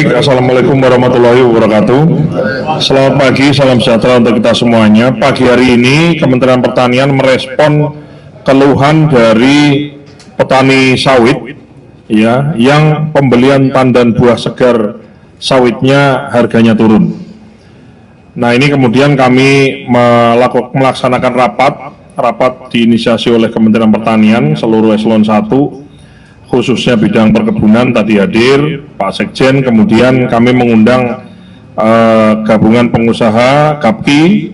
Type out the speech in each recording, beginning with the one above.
Assalamualaikum warahmatullahi wabarakatuh. Selamat pagi, salam sejahtera untuk kita semuanya. Pagi hari ini Kementerian Pertanian merespon keluhan dari petani sawit ya, yang pembelian tandan buah segar sawitnya harganya turun. Nah, ini kemudian kami melaksanakan rapat diinisiasi oleh Kementerian Pertanian seluruh eselon 1, khususnya bidang perkebunan tadi hadir, Pak Sekjen, kemudian kami mengundang gabungan pengusaha, GAPKI,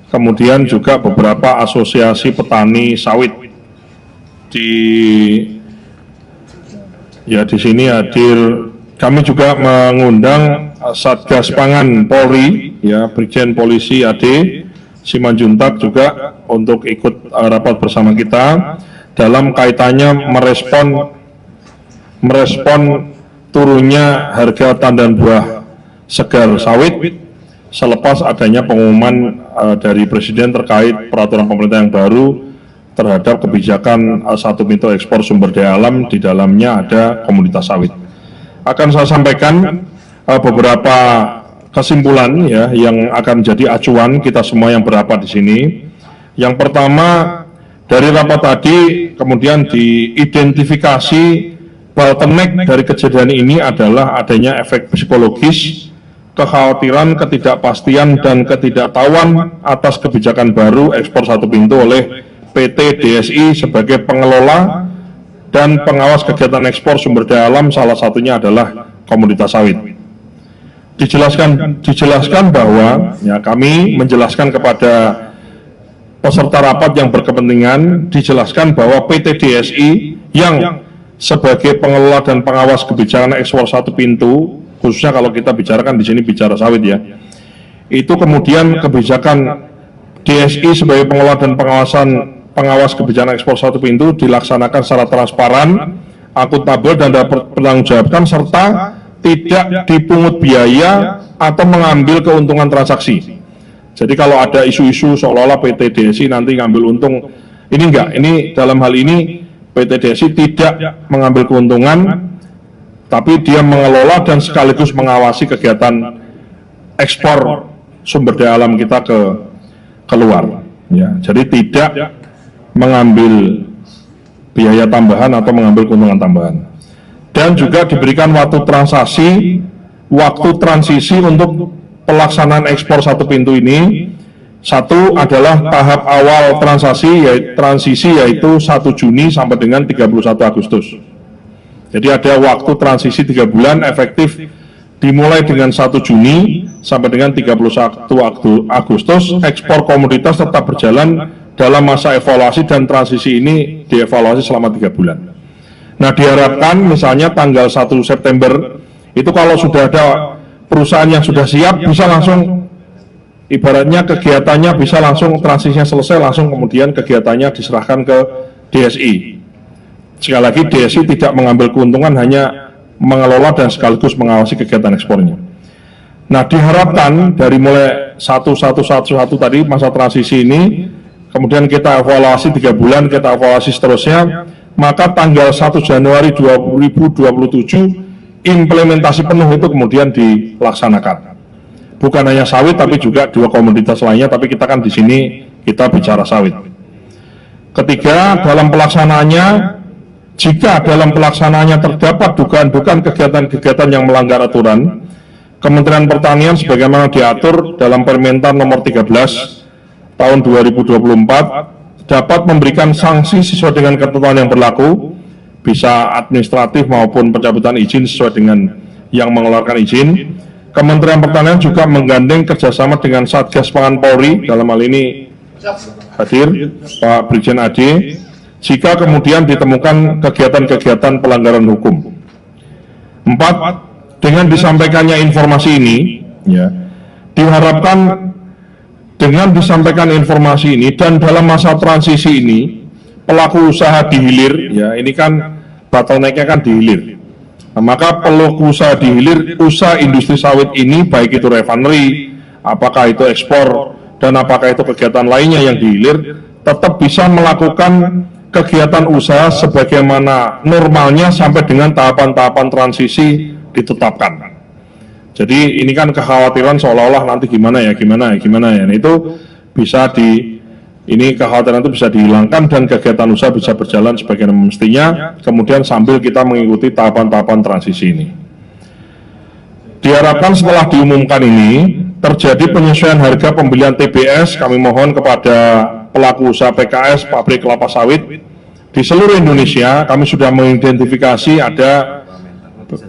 kemudian juga beberapa asosiasi petani sawit. Di sini hadir, kami juga mengundang Satgas Pangan Polri, ya, Brigjen Polisi AD Simanjuntak juga untuk ikut rapat bersama kita dalam kaitannya merespon turunnya harga tandan buah segar sawit selepas adanya pengumuman dari Presiden terkait peraturan pemerintah yang baru terhadap kebijakan satu pintu ekspor sumber daya alam, di dalamnya ada komoditas sawit. Akan saya sampaikan beberapa kesimpulan ya yang akan jadi acuan kita semua yang berapat di sini. Yang pertama, dari rapat tadi kemudian diidentifikasi bottleneck dari kejadian ini adalah adanya efek psikologis, kekhawatiran, ketidakpastian, dan ketidaktahuan atas kebijakan baru ekspor satu pintu oleh PT DSI sebagai pengelola dan pengawas kegiatan ekspor sumber daya alam, salah satunya adalah komoditas sawit. Dijelaskan bahwa ya, kami menjelaskan kepada peserta rapat yang berkepentingan, dijelaskan bahwa PT DSI yang sebagai pengelola dan pengawas kebijakan ekspor satu pintu, khususnya kalau kita bicarakan di sini bicara sawit ya, itu kemudian kebijakan DSI sebagai pengelola dan pengawas kebijakan ekspor satu pintu dilaksanakan secara transparan, akuntabel, dan dapat bertanggungjawabkan serta tidak dipungut biaya atau mengambil keuntungan transaksi. Jadi kalau ada isu-isu seolah-olah PT DSI nanti ngambil untung, ini enggak, ini dalam hal ini PT DSI tidak mengambil keuntungan, tapi dia mengelola dan sekaligus mengawasi kegiatan ekspor sumber daya alam kita keluar. Ya, jadi tidak mengambil biaya tambahan atau mengambil keuntungan tambahan. Dan juga diberikan waktu transisi untuk pelaksanaan ekspor satu pintu ini. Satu adalah tahap awal transisi yaitu 1 Juni sampai dengan 31 Agustus. Jadi ada waktu transisi 3 bulan efektif dimulai dengan 1 Juni sampai dengan 31 Agustus. Ekspor komoditas tetap berjalan dalam masa evaluasi dan transisi ini dievaluasi selama 3 bulan. Nah, diharapkan misalnya tanggal 1 September itu kalau sudah ada perusahaan yang sudah siap bisa langsung, ibaratnya kegiatannya bisa langsung, transisinya selesai, langsung kemudian kegiatannya diserahkan ke DSI. Sekali lagi, DSI tidak mengambil keuntungan, hanya mengelola dan sekaligus mengawasi kegiatan ekspornya. Nah, diharapkan dari mulai 1 tadi masa transisi ini, kemudian kita evaluasi 3 bulan, kita evaluasi seterusnya, maka tanggal 1 Januari 2027 implementasi penuh itu kemudian dilaksanakan. Bukan hanya sawit, tapi juga 2 komoditas lainnya, tapi kita kan di sini kita bicara sawit. Ketiga, dalam pelaksanaannya, jika dalam pelaksanaannya terdapat dugaan-dugaan kegiatan-kegiatan yang melanggar aturan, Kementerian Pertanian sebagaimana diatur dalam Permentan nomor 13 tahun 2024 dapat memberikan sanksi sesuai dengan ketentuan yang berlaku, bisa administratif maupun pencabutan izin sesuai dengan yang mengeluarkan izin. Kementerian Pertanian juga menggandeng kerjasama dengan Satgas Pangan Polri, dalam hal ini hadir Pak Brigjen AD, jika kemudian ditemukan kegiatan-kegiatan pelanggaran hukum. 4. Dengan disampaikannya informasi ini, ya, diharapkan dengan disampaikan informasi ini dan dalam masa transisi ini, pelaku usaha dihilir, ya, ini kan bottleneck-nya kan dihilir. Nah, maka pelaku usaha dihilir, usaha industri sawit ini, baik itu refinery, apakah itu ekspor, dan apakah itu kegiatan lainnya yang dihilir, tetap bisa melakukan kegiatan usaha sebagaimana normalnya sampai dengan tahapan-tahapan transisi ditetapkan. Jadi ini kan kekhawatiran seolah-olah nanti gimana ya. Nah, itu bisa ini kekhawatiran itu bisa dihilangkan dan kegiatan usaha bisa berjalan sebagaimana mestinya, kemudian sambil kita mengikuti tahapan-tahapan transisi ini. Diharapkan setelah diumumkan ini, terjadi penyesuaian harga pembelian TBS, kami mohon kepada pelaku usaha PKS, pabrik kelapa sawit, di seluruh Indonesia, kami sudah mengidentifikasi ada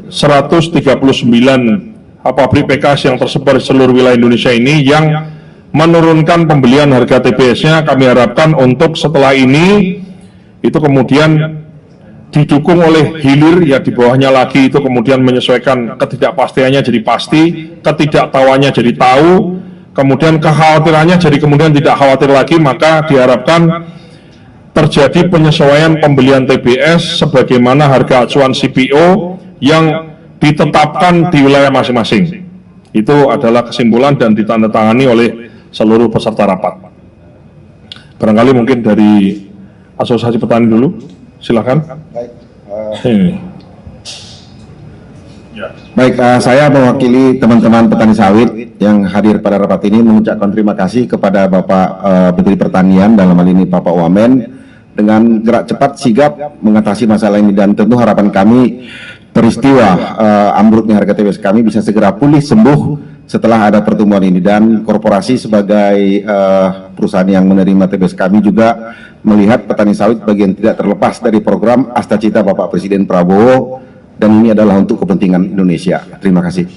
139 pabrik PKS yang tersebar di seluruh wilayah Indonesia ini yang menurunkan pembelian harga TBS-nya. Kami harapkan untuk setelah ini itu kemudian didukung oleh hilir ya di bawahnya lagi, itu kemudian menyesuaikan ketidakpastiannya jadi pasti, ketidaktahuannya jadi tahu, kemudian kekhawatirannya jadi kemudian tidak khawatir lagi. Maka diharapkan terjadi penyesuaian pembelian TBS sebagaimana harga acuan CPO yang ditetapkan di wilayah masing-masing. Itu adalah kesimpulan dan ditandatangani oleh seluruh peserta rapat. Barangkali mungkin dari Asosiasi Petani dulu, silakan. Baik, saya mewakili teman-teman petani sawit yang hadir pada rapat ini mengucapkan terima kasih kepada Bapak Menteri Pertanian, dalam hal ini Bapak Wamen, dengan gerak cepat sigap mengatasi masalah ini, dan tentu harapan kami peristiwa ambruknya harga TBS kami bisa segera pulih sembuh setelah ada pertemuan ini. Dan korporasi sebagai perusahaan yang menerima TBS kami juga melihat petani sawit bagian tidak terlepas dari program Astacita Bapak Presiden Prabowo, dan ini adalah untuk kepentingan Indonesia. Terima kasih.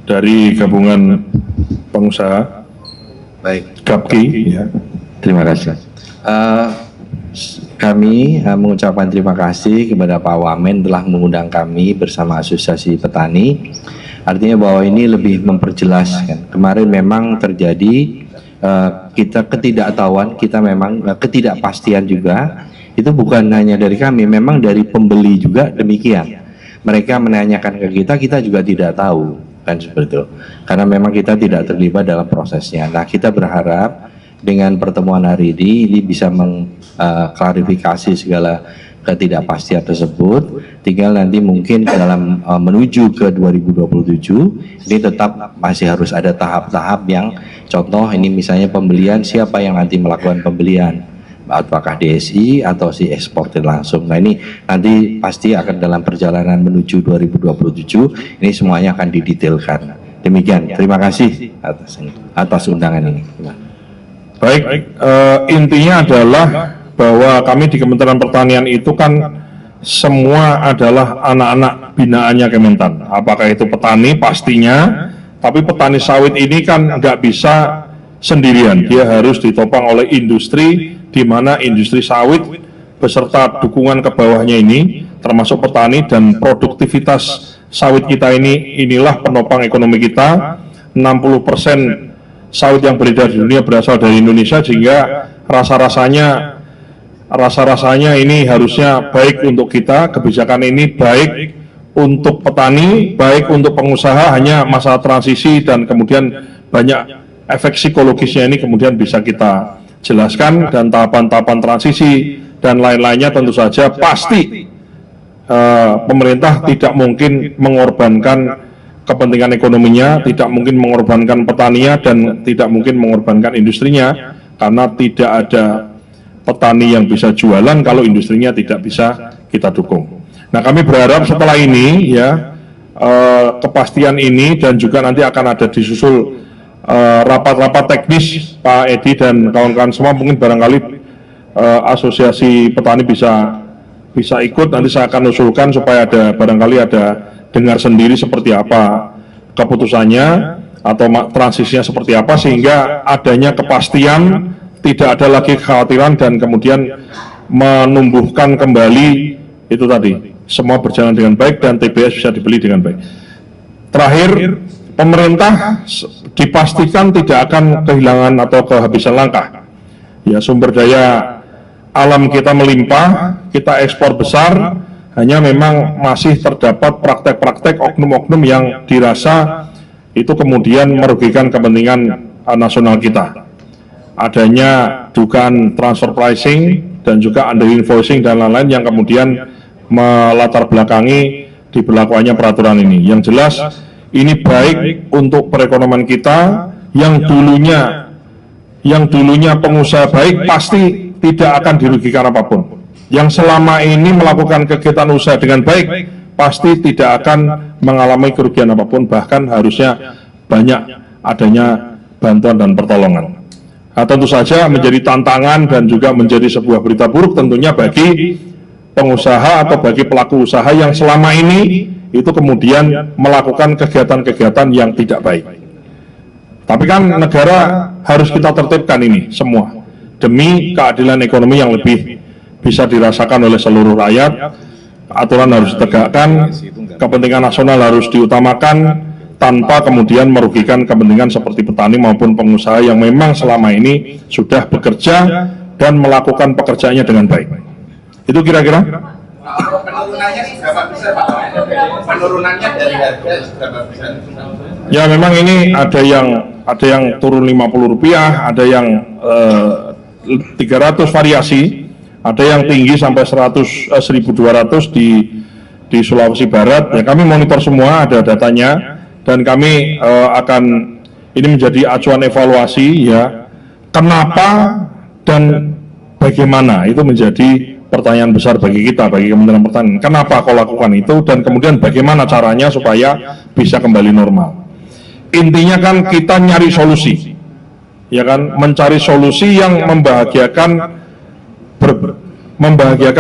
Dari gabungan pengusaha, baik, GAPKI, ya. Terima kasih. Kami mengucapkan terima kasih kepada Pak Wamen telah mengundang kami bersama Asosiasi Petani. Artinya bahwa ini lebih memperjelas. Kemarin memang terjadi kita ketidaktahuan, kita memang ketidakpastian juga. Itu bukan hanya dari kami, memang dari pembeli juga demikian. Mereka menanyakan ke kita juga tidak tahu, kan seperti itu. Karena memang kita tidak terlibat dalam prosesnya. Nah, kita berharap dengan pertemuan hari ini bisa mengklarifikasi segala ketidakpastian tersebut. Tinggal nanti mungkin dalam menuju ke 2027 ini tetap masih harus ada tahap-tahap yang contoh ini misalnya pembelian, siapa yang nanti melakukan pembelian, apakah DSI atau si eksportir langsung. Nah, ini nanti pasti akan dalam perjalanan menuju 2027 ini semuanya akan didetailkan. Demikian, terima kasih atas undangan ini. Baik, intinya adalah bahwa kami di Kementerian Pertanian itu kan semua adalah anak-anak binaannya Kementan. Apakah itu petani pastinya, tapi petani sawit ini kan nggak bisa sendirian. Dia harus ditopang oleh industri, di mana industri sawit beserta dukungan ke bawahnya ini, termasuk petani, dan produktivitas sawit kita inilah penopang ekonomi kita. 60% sawit yang beredar di dunia berasal dari Indonesia, sehingga rasa-rasanya ini harusnya baik untuk kita, kebijakan ini baik untuk petani, baik untuk pengusaha. Hanya masalah transisi dan kemudian banyak efek psikologisnya ini kemudian bisa kita jelaskan, dan tahapan-tahapan transisi dan lain-lainnya tentu saja pasti pemerintah tidak mungkin mengorbankan kepentingan ekonominya, tidak mungkin mengorbankan petaninya, dan tidak mungkin mengorbankan industrinya, karena tidak ada petani yang bisa jualan kalau industrinya tidak bisa kita dukung. Nah, kami berharap setelah ini ya kepastian ini, dan juga nanti akan ada disusul rapat-rapat teknis Pak Edi dan kawan-kawan semua, mungkin barangkali asosiasi petani bisa ikut. Nanti saya akan usulkan supaya barangkali ada dengar sendiri seperti apa keputusannya atau transisinya seperti apa, sehingga adanya kepastian, tidak ada lagi kekhawatiran, dan kemudian menumbuhkan kembali itu tadi, semua berjalan dengan baik dan TBS bisa dibeli dengan baik. Terakhir, pemerintah dipastikan tidak akan kehilangan atau kehabisan langkah. Ya, sumber daya alam kita melimpah, kita ekspor besar, hanya memang masih terdapat praktek-praktek oknum-oknum yang dirasa itu kemudian merugikan kepentingan nasional kita. Adanya dugaan transfer pricing dan juga under invoicing dan lain-lain yang kemudian melatar belakangi diberlakukannya peraturan ini. Yang jelas ini baik untuk perekonomian kita yang dulunya pengusaha baik pasti tidak akan dirugikan apapun. Yang selama ini melakukan kegiatan usaha dengan baik pasti tidak akan mengalami kerugian apapun, bahkan harusnya banyak adanya bantuan dan pertolongan. Nah, tentu saja menjadi tantangan dan juga menjadi sebuah berita buruk tentunya bagi pengusaha atau bagi pelaku usaha yang selama ini itu kemudian melakukan kegiatan-kegiatan yang tidak baik. Tapi kan negara harus kita tertibkan ini semua demi keadilan ekonomi yang lebih bisa dirasakan oleh seluruh rakyat. Aturan harus ditegakkan, kepentingan nasional harus diutamakan tanpa kemudian merugikan kepentingan seperti petani maupun pengusaha yang memang selama ini sudah bekerja dan melakukan pekerjaannya dengan baik. Itu kira-kira? Penurunannya berapa besar Pak? Penurunannya dari harga berapa besar? Ya memang ini ada yang turun Rp50, ada yang 300 variasi, ada yang tinggi sampai 1.200 di Sulawesi Barat. Ya kami monitor semua, ada datanya, dan kami akan ini menjadi acuan evaluasi ya. Kenapa dan bagaimana itu menjadi pertanyaan besar bagi kita, bagi Kementerian Pertanian. Kenapa kau lakukan itu dan kemudian bagaimana caranya supaya bisa kembali normal. Intinya kan kita nyari solusi, ya kan, mencari solusi yang membahagiakan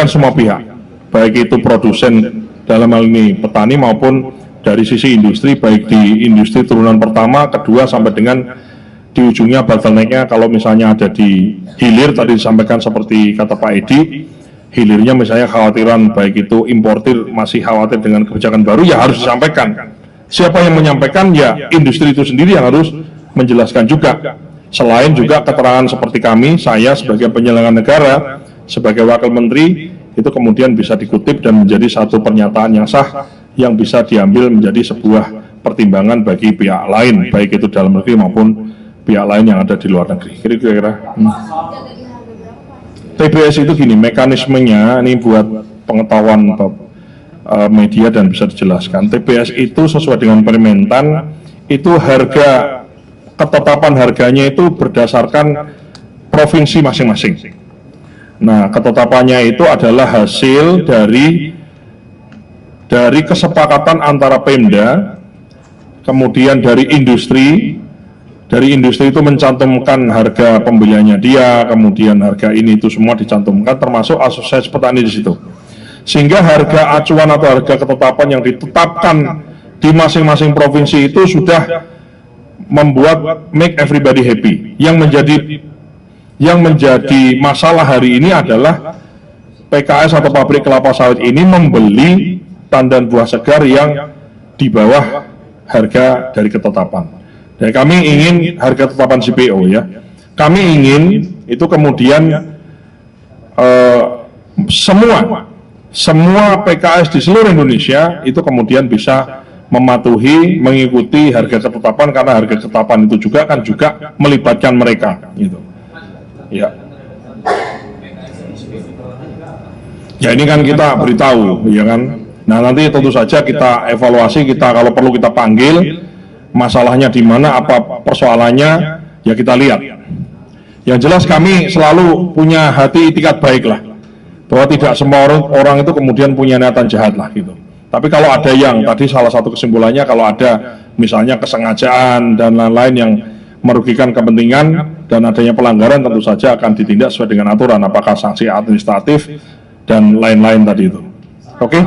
semua pihak, baik itu produsen dalam hal ini petani maupun dari sisi industri, baik di industri turunan pertama, kedua sampai dengan di ujungnya bottleneck-nya kalau misalnya ada di hilir tadi disampaikan seperti kata Pak Edi. Hilirnya misalnya khawatiran baik itu importir masih khawatir dengan kebijakan baru, ya harus disampaikan. Siapa yang menyampaikan? Ya industri itu sendiri yang harus menjelaskan juga. Selain juga keterangan seperti kami, saya sebagai penyelenggara negara, sebagai wakil menteri, itu kemudian bisa dikutip dan menjadi satu pernyataan yang sah yang bisa diambil menjadi sebuah pertimbangan bagi pihak lain, baik itu dalam negeri maupun pihak lain yang ada di luar negeri. Kira-kira. TBS itu gini, mekanismenya ini buat pengetahuan media dan bisa dijelaskan. TBS itu sesuai dengan Permentan, itu harga, ketetapan harganya itu berdasarkan provinsi masing-masing. Nah, ketetapannya itu adalah hasil dari kesepakatan antara Pemda, kemudian dari industri. Dari industri itu mencantumkan harga pembeliannya dia, kemudian harga ini itu semua dicantumkan, termasuk asosiasi petani di situ. Sehingga harga acuan atau harga ketetapan yang ditetapkan di masing-masing provinsi itu sudah membuat make everybody happy. Yang menjadi masalah hari ini adalah PKS atau pabrik kelapa sawit ini membeli tandan buah segar yang di bawah harga dari ketetapan. Dan kami ingin harga tetapan CPO ya. Kami ingin itu kemudian semua PKS di seluruh Indonesia itu kemudian bisa mematuhi, mengikuti harga ketetapan, karena harga ketetapan itu juga kan juga melibatkan mereka gitu. Ya. Ya ini kan kita beritahu, ya kan. Nah nanti tentu saja kita evaluasi, kita kalau perlu kita panggil. Masalahnya di mana, apa persoalannya, ya kita lihat. Yang jelas kami selalu punya hati itikat baik lah, bahwa tidak semua orang itu kemudian punya niatan jahat lah gitu. Tapi kalau ada yang tadi salah satu kesimpulannya, kalau ada misalnya kesengajaan dan lain-lain yang merugikan kepentingan dan adanya pelanggaran, tentu saja akan ditindak sesuai dengan aturan, apakah sanksi administratif dan lain-lain tadi itu. Oke?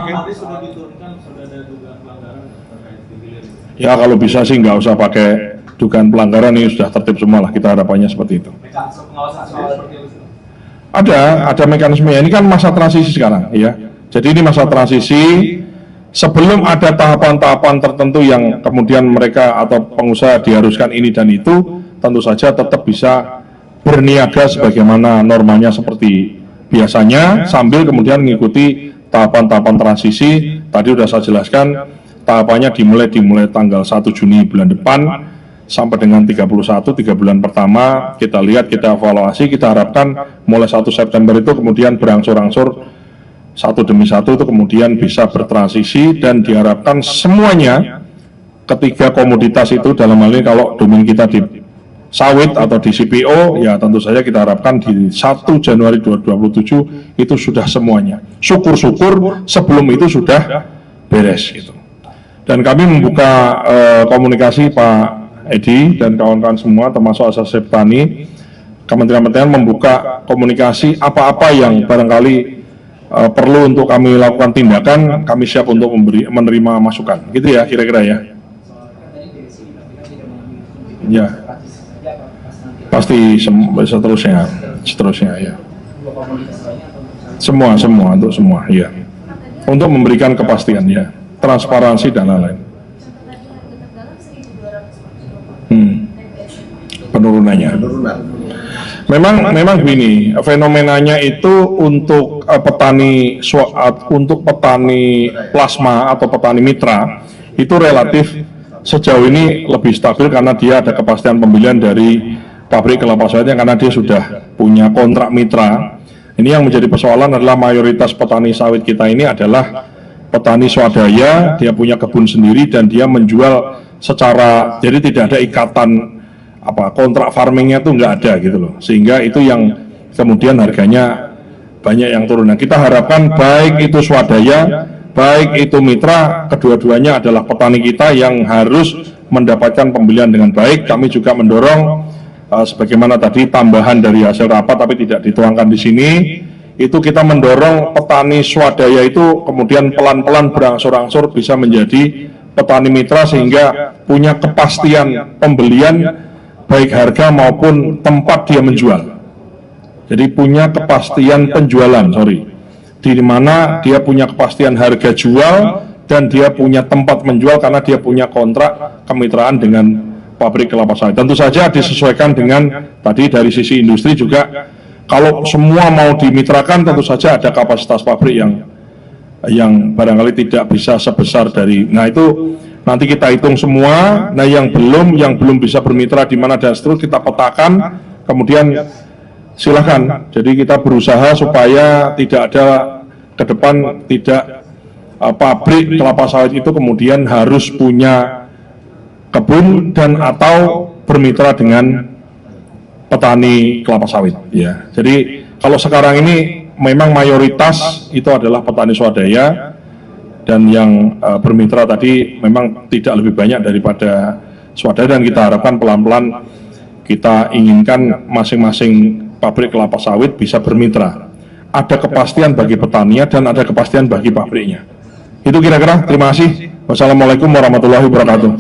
Ya kalau bisa sih nggak usah pakai dugaan pelanggaran, ini sudah tertib semua lah, kita harapannya seperti itu. Ada mekanismenya, ini kan masa transisi sekarang ya. Jadi ini masa transisi, sebelum ada tahapan-tahapan tertentu yang kemudian mereka atau pengusaha diharuskan ini dan itu, tentu saja tetap bisa berniaga sebagaimana normanya seperti biasanya, sambil kemudian mengikuti tahapan-tahapan transisi. Tadi sudah saya jelaskan, tahapannya dimulai tanggal 1 Juni bulan depan sampai dengan 31, 3 bulan pertama kita lihat, kita evaluasi, kita harapkan mulai 1 September itu kemudian berangsur-angsur satu demi satu itu kemudian bisa bertransisi dan diharapkan semuanya ketiga komoditas itu, dalam hal ini kalau domain kita di sawit atau di CPO, ya tentu saja kita harapkan di 1 Januari 2027 itu sudah semuanya. Syukur-syukur sebelum itu sudah beres gitu. Dan kami membuka komunikasi Pak Edi dan kawan-kawan semua termasuk Asosiasi Petani, Kementerian membuka komunikasi apa-apa yang barangkali perlu untuk kami lakukan tindakan, kami siap untuk menerima masukan. Gitu ya kira-kira ya. Ya. Pasti seterusnya ya. Semua untuk semua ya. Untuk memberikan kepastian ya, transparansi dan lain-lain. Penurunannya. Memang begini, fenomenanya itu untuk petani plasma atau petani mitra itu relatif sejauh ini lebih stabil karena dia ada kepastian pembelian dari pabrik kelapa sawitnya karena dia sudah punya kontrak mitra. Ini yang menjadi persoalan adalah mayoritas petani sawit kita ini adalah petani swadaya, dia punya kebun sendiri dan dia menjual secara, jadi tidak ada ikatan kontrak farmingnya tuh nggak ada gitu loh, sehingga itu yang kemudian harganya banyak yang turun. Nah, kita harapkan baik itu swadaya, baik itu mitra, kedua-duanya adalah petani kita yang harus mendapatkan pembelian dengan baik. Kami juga mendorong sebagaimana tadi tambahan dari hasil rapat tapi tidak dituangkan di sini, itu kita mendorong petani swadaya itu kemudian pelan-pelan berangsur-angsur bisa menjadi petani mitra sehingga punya kepastian pembelian baik harga maupun tempat dia menjual. Jadi punya kepastian penjualan, di mana dia punya kepastian harga jual dan dia punya tempat menjual karena dia punya kontrak kemitraan dengan pabrik kelapa sawit. Tentu saja disesuaikan dengan tadi dari sisi industri juga. Kalau semua mau dimitrakan, tentu saja ada kapasitas pabrik yang barangkali tidak bisa sebesar dari. Nah itu nanti kita hitung semua. Nah yang belum bisa bermitra di mana dan seterusnya kita petakan. Kemudian silakan. Jadi kita berusaha supaya tidak ada ke depan tidak pabrik kelapa sawit itu kemudian harus punya kebun dan atau bermitra dengan petani kelapa sawit. Ya. Jadi kalau sekarang ini memang mayoritas itu adalah petani swadaya. Dan yang bermitra tadi memang tidak lebih banyak daripada swadaya dan kita harapkan pelan-pelan kita inginkan masing-masing pabrik kelapa sawit bisa bermitra. Ada kepastian bagi petaninya dan ada kepastian bagi pabriknya. Itu kira-kira, terima kasih. Wassalamualaikum warahmatullahi wabarakatuh.